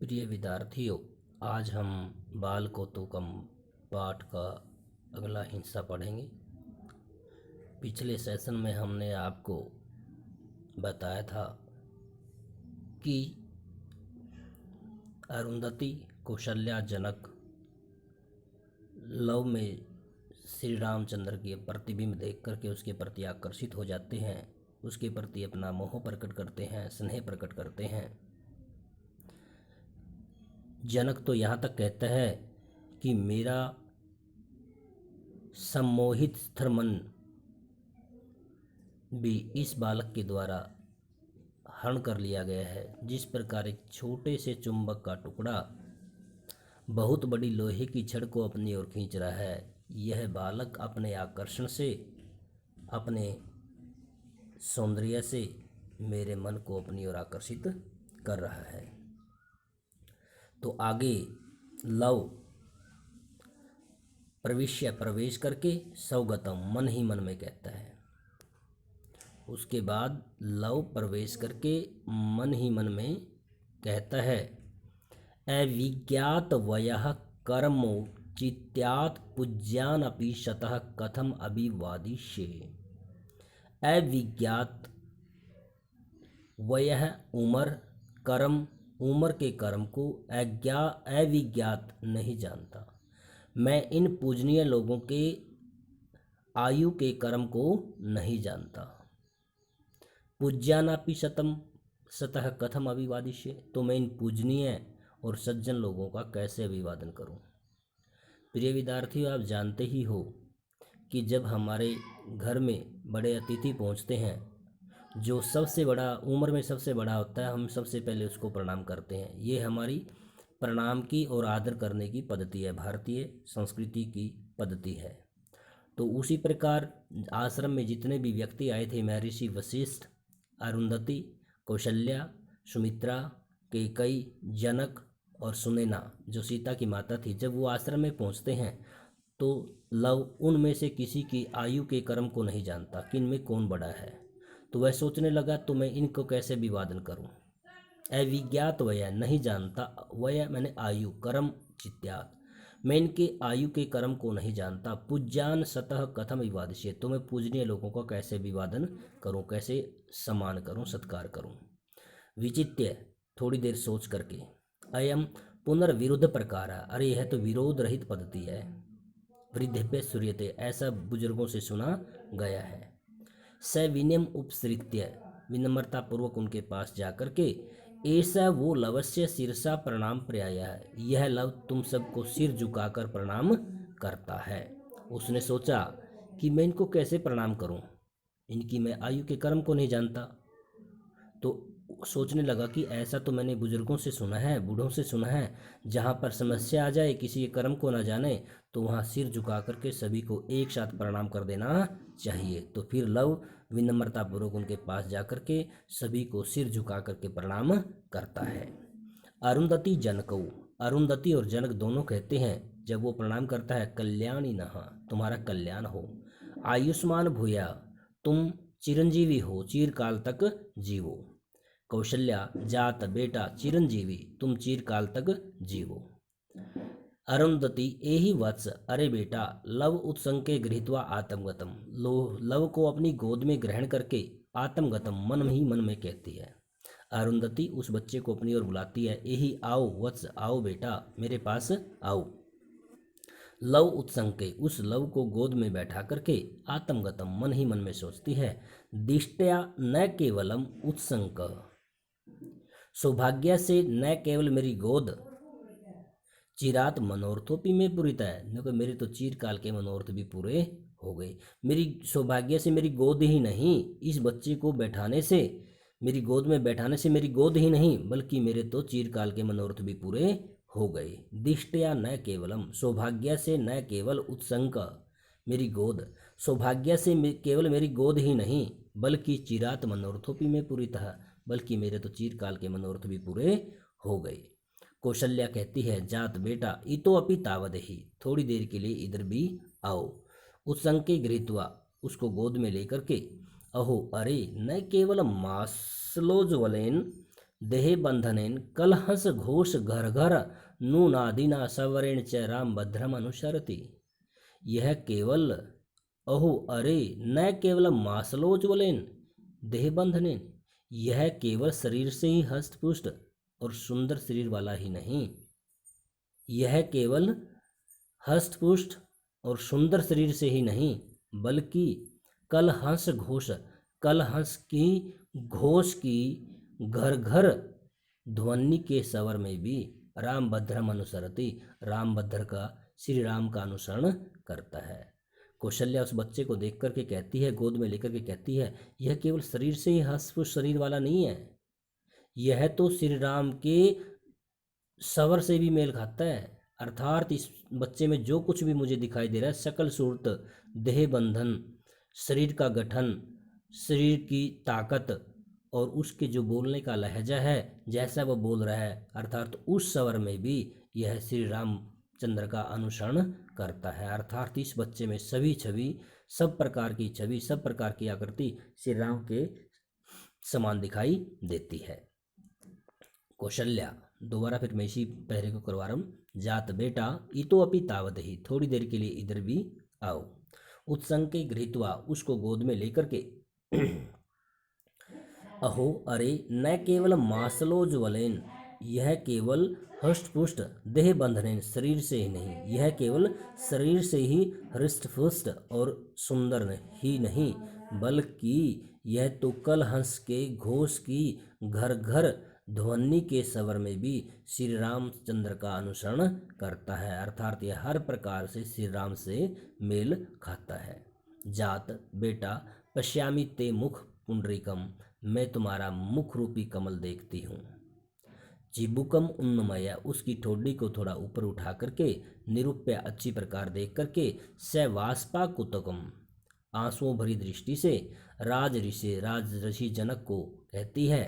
प्रिय विद्यार्थियों, आज हम बाल कौतुकम पाठ का अगला हिस्सा पढ़ेंगे। पिछले सेशन में हमने आपको बताया था कि अरुंधति कौशल्या जनक लव में श्री रामचंद्र के प्रतिबिंब देख करके उसके प्रति आकर्षित हो जाते हैं, उसके प्रति अपना मोह प्रकट करते हैं, स्नेह प्रकट करते हैं। जनक तो यहाँ तक कहता है कि मेरा सम्मोहित स्थिर मन भी इस बालक के द्वारा हरण कर लिया गया है। जिस प्रकार एक छोटे से चुंबक का टुकड़ा बहुत बड़ी लोहे की छड़ को अपनी ओर खींच रहा है, यह बालक अपने आकर्षण से, अपने सौंदर्य से मेरे मन को अपनी ओर आकर्षित कर रहा है। तो आगे लव प्रवेश करके सौगतम मन ही मन में कहता है। उसके बाद लव प्रवेश करके मन ही मन में कहता है, अविज्ञात वयः कर्मोचित्यात् पूज्यान अपि शतः कथम अभिवादिष्ये। अविज्ञात वयः उम्र, कर्म उम्र के कर्म को अविज्ञात नहीं जानता। मैं इन पूजनीय लोगों के आयु के कर्म को नहीं जानता। पूज्यानापि शतम सतः कथम अभिवादिष्ये, तो मैं इन पूजनीय और सज्जन लोगों का कैसे अभिवादन करूं। प्रिय विद्यार्थियों, आप जानते ही हो कि जब हमारे घर में बड़े अतिथि पहुंचते हैं, जो सबसे बड़ा उम्र में सबसे बड़ा होता है, हम सबसे पहले उसको प्रणाम करते हैं। ये हमारी प्रणाम की और आदर करने की पद्धति है, भारतीय संस्कृति की पद्धति है। तो उसी प्रकार आश्रम में जितने भी व्यक्ति आए थे, महर्षि वशिष्ठ, अरुंधति, कौशल्या, सुमित्रा, कैकेयी, जनक और सुनैना जो सीता की माता थी, जब वो आश्रम में पहुंचते हैं तो लव उनमें से किसी की आयु के कर्म को नहीं जानता कि इनमें कौन बड़ा है। तो वह सोचने लगा, तो मैं इनको कैसे अभिवादन करूं। अविज्ञात वय नहीं जानता, वय मैंने आयु, कर्म चित्यात, मैं इनके आयु के कर्म को नहीं जानता। पूज्यान सतः कथम अभिवादिष्ये, तो मैं पूजनीय लोगों का कैसे अभिवादन करूं, कैसे सम्मान करूं, सत्कार करूं। विचित्य, थोड़ी देर सोच करके, अयम पुनर्विरुद्ध प्रकार, अरे यह तो विरोध रहित पद्धति है। वृद्धेभ्य श्रूयते, ऐसा बुजुर्गों से सुना गया है। सविनयम उपसृत्य, विनम्रता पूर्वक उनके पास जाकर के, ऐसा वो लवस्य शीर्षा प्रणाम पर्याय है, यह लव तुम सबको सिर झुकाकर प्रणाम करता है। उसने सोचा कि मैं इनको कैसे प्रणाम करूं, इनकी मैं आयु के कर्म को नहीं जानता। तो सोचने लगा कि ऐसा तो मैंने बुजुर्गों से सुना है, बूढ़ों से सुना है, जहाँ पर समस्या आ जाए, किसी के कर्म को ना जाने, तो वहाँ सिर झुका करके सभी को एक साथ प्रणाम कर देना चाहिए। तो फिर लव विनम्रतापूर्वक उनके पास जाकर के सभी को सिर झुका करके प्रणाम करता है। अरुंधति जनकौ, अरुंधति और जनक दोनों कहते हैं जब वो प्रणाम करता है, कल्याणी नः, तुम्हारा कल्याण हो। आयुष्मान भूया, तुम चिरंजीवी हो, चिरकाल तक जीवो। कौशल्या, जात बेटा चिरंजीवी, तुम चिरकाल तक जीवो। अरुंधति, एहि वत्स, अरे बेटा, लव उत्संके गृहीत्वा आत्मगतम, लव को अपनी गोद में ग्रहण करके आत्मगतम मन ही मन में कहती है। अरुंधति उस बच्चे को अपनी ओर बुलाती है, एहि आओ वत्स, आओ बेटा मेरे पास आओ। लव उत्संके, उस लव को गोद में बैठा करके आत्मगतम मन ही मन में सोचती है, दिष्टया न केवलम उत्संक, सौभाग्य से न केवल मेरी गोद, चिरात मनोरथोपि में पूरित है, देखो मेरे तो चिरकाल के मनोरथ भी पूरे हो गए। मेरी सौभाग्य से मेरी गोद ही नहीं, इस बच्चे को बैठाने से, मेरी गोद में बैठाने से मेरी गोद ही नहीं, बल्कि मेरे तो चिरकाल के मनोरथ भी पूरे हो गए। दिष्टया न केवलम, सौभाग्य से न केवल उत्संक, मेरी गोद, सौभाग्य से केवल मेरी गोद ही नहीं, बल्कि चिरात मनोरथोपि में पूरित है, बल्कि मेरे तो चिरकाल के मनोरथ भी पूरे हो गए। कौशल्या कहती है, जात बेटा इतो अपि तावदेहि, थोड़ी देर के लिए इधर भी आओ। उत्संके गृहीत्वा, उसको गोद में लेकर के, अहो अरे न केवल मासलोज्वलेन देहे बंधनेन कलहंस घोष घर घर नूनादिना सवरेण च राम भद्रम अनुसरति। यह केवल अहो अरे न केवल मासलोज्वलेन देह बंधनेन, यह केवल शरीर से ही हष्ट पुष्ट और सुंदर शरीर वाला ही नहीं, यह केवल हष्ट पुष्ट और सुंदर शरीर से ही नहीं, बल्कि कलहंस घोष, कलहंस की घोष की घर घर ध्वनि के स्वर में भी राम भद्रम अनुसरति, रामभद्र का, श्री राम का अनुसरण करता है। कौशल्या उस बच्चे को देख करके कहती है, गोद में लेकर के कहती है, यह केवल शरीर से ही हष्ट-पुष्ट शरीर वाला नहीं है, यह तो श्री राम के स्वर से भी मेल खाता है। अर्थात इस बच्चे में जो कुछ भी मुझे दिखाई दे रहा है, सकल सूरत, देह बंधन, शरीर का गठन, शरीर की ताकत और उसके जो बोलने का लहजा है, जैसा वह बोल रहा है, अर्थात उस स्वर में भी यह श्री रामचंद्र का अनुसरण करता है। अर्थात इस बच्चे में सभी छवि, सब प्रकार की छवि, सब प्रकार की आकृति श्री राम के समान दिखाई देती है। कौशल्या, दोबारा फिर मैं इसी पहरे को करवा रहा हूँ। जात बेटा इतो अपि तावत ही, थोड़ी देर के लिए इधर भी आओ। उत्संके गृहीत्वा, उसको गोद में लेकर के अहो अरे न केवल मासलोज्वलेन, यह केवल हष्ट पुष्ट देह बंधनेन, शरीर से ही नहीं, यह केवल शरीर से ही हृष्ट पुष्ट और सुंदर ही नहीं, बल्कि यह तो कलहंस के घोष की घर घर ध्वनि के स्वर में भी श्री रामचंद्र का अनुसरण करता है। अर्थात यह हर प्रकार से श्री राम से मेल खाता है। जात बेटा पश्यामि ते मुख पुंडरीकम, मैं तुम्हारा मुख रूपी कमल देखती हूँ। चिबुकम उन्नमय, उसकी ठोडी को थोड़ा ऊपर उठा करके निरूप्य, अच्छी प्रकार देख करके, स वाष्पा कुतकम, आंसुओं भरी दृष्टि से राज ऋषि जनक को कहती है,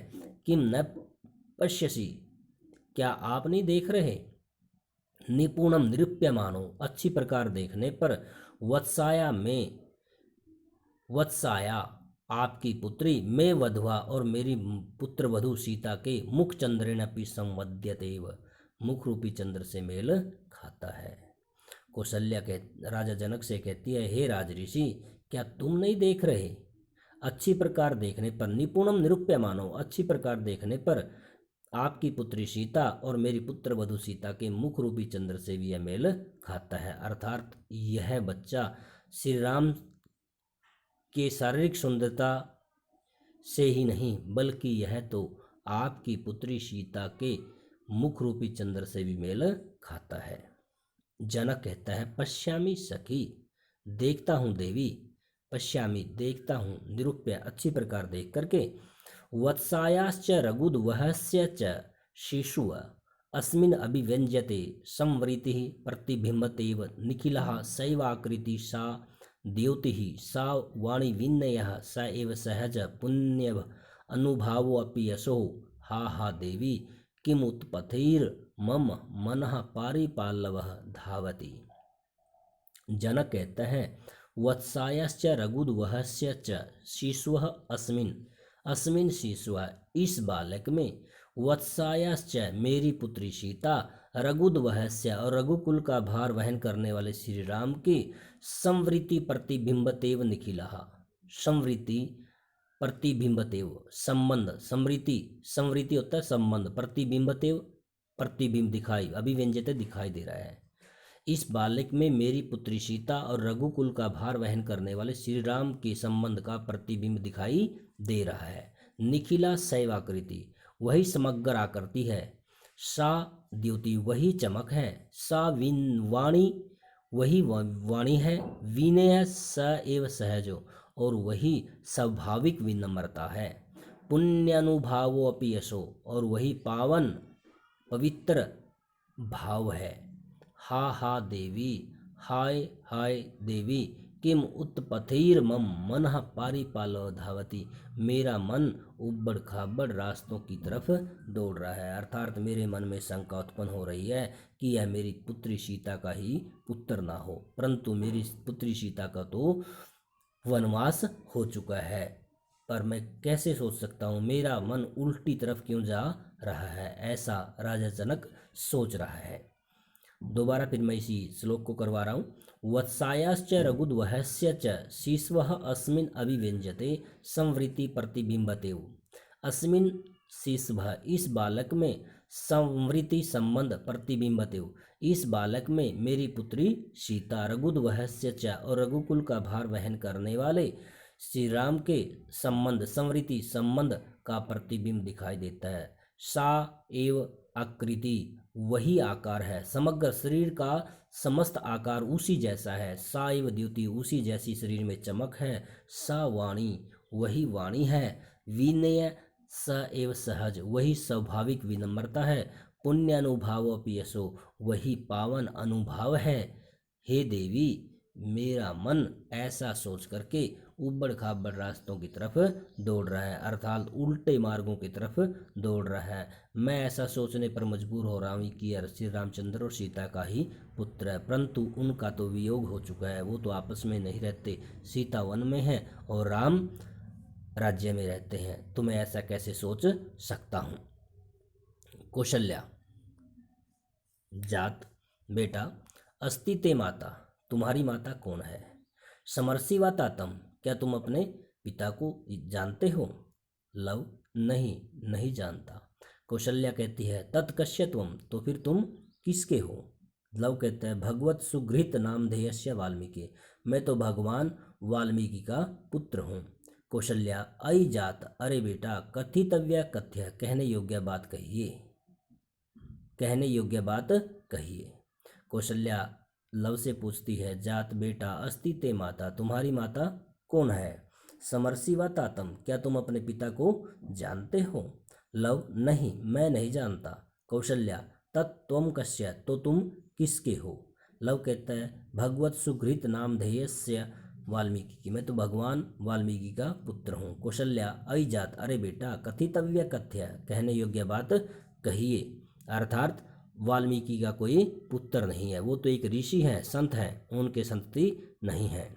किम न पश्यसी, क्या आप नहीं देख रहे, निपुणम निरूप्यमानो, अच्छी प्रकार देखने पर, वत्साया आपकी पुत्री, मैं वधवा और मेरी पुत्र वधु सीता के मुख चंद्रेण अपि संवद्यतेव, मुख रूपी चंद्र से मेल खाता है। कौशल्या राजा जनक से कहती है, हे राज ऋषि, क्या तुम नहीं देख रहे, अच्छी प्रकार देखने पर, निपुणम निरूप्यमानो, अच्छी प्रकार देखने पर आपकी पुत्री सीता और मेरी पुत्र वधु सीता के मुख रूपी चंद्र से भी यह मेल खाता है। अर्थात यह बच्चा श्री राम के शारीरिक सुंदरता से ही नहीं, बल्कि यह तो आपकी पुत्री सीता के मुख रूपी चंद्र से भी मेल खाता है। जनक कहता है, पश्यामी सखी, देखता हूँ देवी, पश्यामी देखता हूँ, निरूप्य अच्छी प्रकार देख करके, वत्सायाश्च रघुद्वहस्य च शिशु अस्मिन् अभिव्यंजते संवृतिः प्रतिबिंबतेव निखिलः सैवाकृति सा द्योतिः सा वाणी विनयः स एव सहज पुण्य अनुभावोऽपि यशो, हा हा देवी किमुत्पथैर्मम मनः पारिपाल्लवः धावति। जनक कहता है, वत्सायश्च रघुद्वहस्य च शिशुः अस्मिन्, अस्मिन् शिशुः, इस बालक में, वत्सायश्च मेरी पुत्री सीता, रघुद्वहस्य और रघुकुल का भार वहन करने वाले श्री राम की, संवृत्ति प्रतिबिंबतेव निखिलः, संवृत्ति प्रतिबिंबतेव, संबंध, समृति, समृति होता है संबंध, प्रतिबिंबतेव प्रतिबिंब दिखाई, अभिव्यंजते दिखाई दे रहा है। इस बालक में मेरी पुत्री सीता और रघुकुल का भार वहन करने वाले श्री राम के संबंध का प्रतिबिंब दिखाई दे रहा है। निखिला शैवाकृति, वही समग्र आकृति है, सा द्युति, वही चमक है, सा वाणी, वही वाणी है, विनय स एव सहजो, और वही स्वाभाविक विनम्रता है, पुण्यानुभावो अपि यशो, और वही पावन पवित्र भाव है। हा हा देवी, हाय हाय देवी, किम उत्पथैर्मम मनः पारिपालो धावति, मेरा मन उबड़ खाबड़ रास्तों की तरफ दौड़ रहा है। अर्थात मेरे मन में शंका उत्पन्न हो रही है कि यह मेरी पुत्री सीता का ही पुत्र ना हो, परंतु मेरी पुत्री सीता का तो वनवास हो चुका है। पर मैं कैसे सोच सकता हूँ, मेरा मन उल्टी तरफ क्यों जा रहा है, ऐसा राजा जनक सोच रहा है। दोबारा फिर मैं इसी श्लोक को करवा रहा हूँ। वत्सायाश्च रघुद्वहस्य च शिश्वः अस्मिन् अभिव्यञ्जते संवृत्ति प्रतिबिंबते। अस्मिन् शिशुः, इस बालक में, संवृत्ति संबंध प्रतिबिंबते, इस बालक में मेरी पुत्री सीता, रघुद्वहस्य च, और रघुकुल का भार वहन करने वाले श्री राम के संबंध, संवृत्ति संबंध का प्रतिबिंब दिखाई देता है। सा एव आकृति, वही आकार है, समग्र शरीर का समस्त आकार उसी जैसा है। सा एव द्युति, उसी जैसी शरीर में चमक है। सा वाणी, वही वाणी है। विनय स एव सहज, वही स्वाभाविक विनम्रता है। पुण्य अनुभाव अपयसो, वही पावन अनुभाव है। हे देवी, मेरा मन ऐसा सोच करके उबड़ खाबड़ रास्तों की तरफ दौड़ रहा है, अर्थात उल्टे मार्गों की तरफ दौड़ रहा है। मैं ऐसा सोचने पर मजबूर हो रहा हूँ कि यह श्री रामचंद्र और सीता का ही पुत्र है, परंतु उनका तो वियोग हो चुका है, वो तो आपस में नहीं रहते। सीता वन में है और राम राज्य में रहते हैं, तो मैं ऐसा कैसे सोच सकता हूँ। कौशल्या, जात, बेटा। अस्ति ते माता, तुम्हारी माता कौन है। समर्षिवा तातम, क्या तुम अपने पिता को जानते हो। लव, नहीं, नहीं जानता। कौशल्या कहती है तत्कश्य त्वम, तो फिर तुम किसके हो। लव कहता है भगवत सुगृहित नामधेयस्य वाल्मीकि, मैं तो भगवान वाल्मीकि का पुत्र हूँ। कौशल्या, अयि जात, अरे बेटा, कथितव्य कथ्य, कहने योग्य बात कहिए, कहने योग्य बात कहिए। कौशल्या लव से पूछती है जात, बेटा। अस्ति ते माता, तुम्हारी माता कौन है। समर्षिवा तातम, क्या तुम अपने पिता को जानते हो। लव, नहीं, मैं नहीं जानता। कौशल्या, तत्त्वम कस्य, तो तुम किसके हो। लव कहता है भगवत सुगृहित नामधेयस्य वाल्मीकि की, मैं तो भगवान वाल्मीकि का पुत्र हूँ। कौशल्या, अयि जात, अरे बेटा, कथितव्य कथ्य, कहने योग्य बात कहिए, अर्थात वाल्मीकि का कोई पुत्र नहीं है, वो तो एक ऋषि हैं, संत हैं, उनके संतति नहीं है।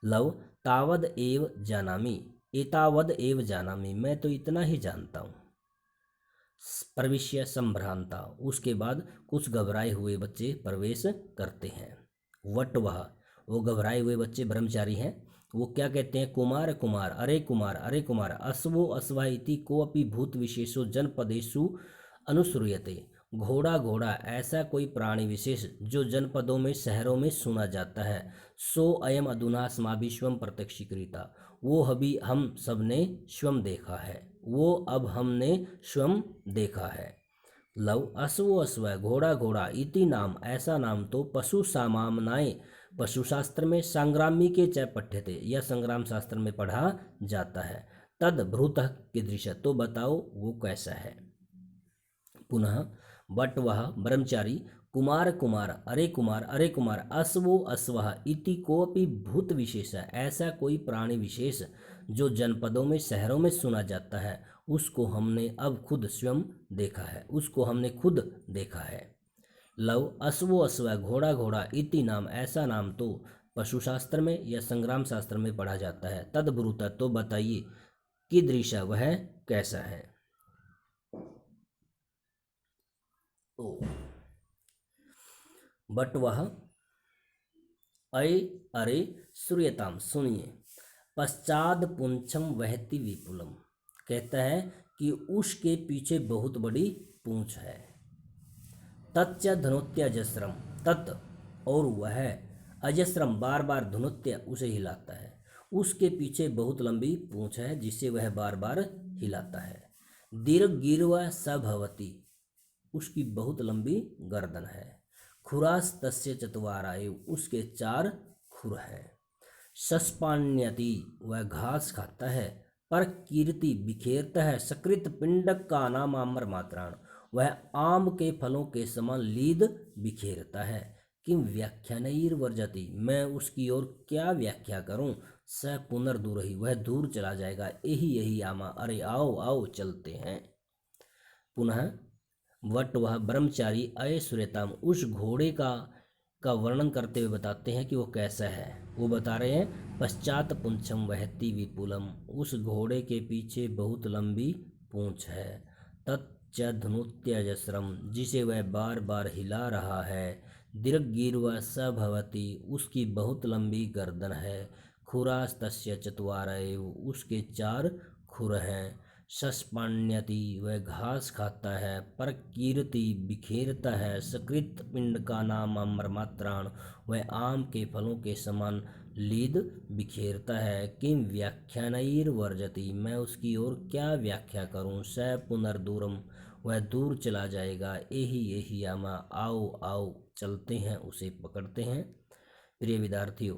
लव, तावद एव जानामि, एतावद एव जानामि, मैं तो इतना ही जानता हूँ। प्रविश्य संभ्रांता, उसके बाद कुछ घबराए हुए बच्चे प्रवेश करते हैं। वट, वह, वो घबराए हुए बच्चे ब्रह्मचारी हैं। वो क्या कहते हैं, कुमार कुमार, अरे कुमार, अरे कुमार। अश्वो अश्वा इति कोऽपि भूत विशेषो जनपदेषु अनुश्रूयते, घोड़ा घोड़ा, ऐसा कोई प्राणी विशेष जो जनपदों में, शहरों में सुना जाता है। सो अयम अधुना अस्माभिः स्वयं प्रत्यक्षीकृता, वो अभी हम सब ने स्वयं देखा है, वो अब हमने स्वयं देखा है। लव, अश्वो अश्व, घोड़ा घोड़ा, इति नाम, ऐसा नाम तो पशु सामान्याय, पशुशास्त्र में, संग्रामी के च पठ्यते, यह संग्राम शास्त्र में पढ़ा जाता है। तद भ्रूतः कीदृश, तो बताओ वो कैसा है। पुनः बट, वह ब्रह्मचारी, कुमार कुमार, अरे कुमार, अरे कुमार। अश्वो अश्वः इति कोऽपि भूत विशेष, ऐसा कोई प्राणी विशेष जो जनपदों में, शहरों में सुना जाता है, उसको हमने अब खुद स्वयं देखा है, उसको हमने खुद देखा है। लव, अश्वो अश्व, घोड़ा घोड़ा, इति नाम, ऐसा नाम तो पशुशास्त्र में या संग्राम शास्त्र में पढ़ा जाता है। तद्ब्रूत, तो बताइए, कीदृश, वह कैसा है। बट, वह, अय, अरे, श्रूयताम, सुनिए। पश्चाद पुंछम वहति विपुलम, कहता है कि उसके पीछे बहुत बड़ी पूंछ है। तच्च धनुत्य अजस्रम, तत्, और वह अजस्रम, बार बार, धनुत्य, उसे हिलाता है, उसके पीछे बहुत लंबी पूंछ है जिसे वह बार बार हिलाता है। दीर्घ गिर्व सभवती, उसकी बहुत लंबी गर्दन है। खुरास तस्य चत्वाराय, उसके 4 खुर हैं। सस्पान्यति, वह घास खाता है। पर कीर्ति, बिखेरता है। सकृत पिंडक का नाम आम्र मात्राण, वह आम के फलों के समान लीद बिखेरता है। किम व्याख्यानैर्वर्जति, मैं उसकी ओर क्या व्याख्या करूं। स पुनर्दूरहि, वह दूर चला जाएगा। यही यही आमा, अरे आओ आओ, चलते हैं। पुनः वट, वह ब्रह्मचारी, अय सुरेताम, उस घोड़े का का वर्णन करते हुए बताते हैं कि वो कैसा है। वो बता रहे हैं, पश्चात पुंछम वहति विपुलम, उस घोड़े के पीछे बहुत लंबी पूंछ है। तच्च धनुत्यजस्रम, जिसे वह बार बार हिला रहा है। दीर्घगीर्वा स भवति, उसकी बहुत लंबी गर्दन है। खुरास्तस्य चत्वारैव, उसके 4 खुर हैं। शस्पाण्यति, वह घास खाता है। प्रकीर्ति, बिखेरता है। सकृत पिंड का नाम अम्रमात्राण, वह आम के फलों के समान लीद बिखेरता है। किम व्याख्यानैर्वर्जति, मैं उसकी ओर क्या व्याख्या करूं। स पुनर्दूरम, वह दूर चला जाएगा। एहि एहि आमा, आओ आओ, चलते हैं, उसे पकड़ते हैं। प्रिय विद्यार्थियों,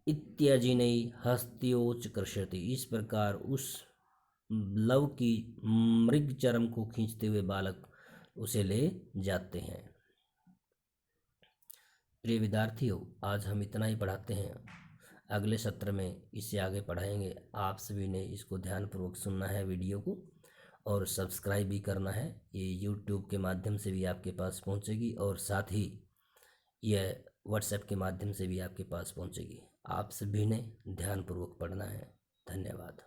इत्यजिनै हस्त्योच कृष्यति, इस प्रकार उस लव की मृग चरम को खींचते हुए बालक उसे ले जाते हैं। प्रिय विद्यार्थियों, आज हम इतना ही पढ़ाते हैं। अगले सत्र में इससे आगे पढ़ाएंगे। आप सभी ने इसको ध्यानपूर्वक सुनना है वीडियो को, और सब्सक्राइब भी करना है। ये यूट्यूब के माध्यम से भी आपके पास पहुंचेगी, और साथ ही यह व्हाट्सएप के माध्यम से भी आपके पास पहुंचेगी। आप सभी ने ध्यानपूर्वक पढ़ना है। धन्यवाद।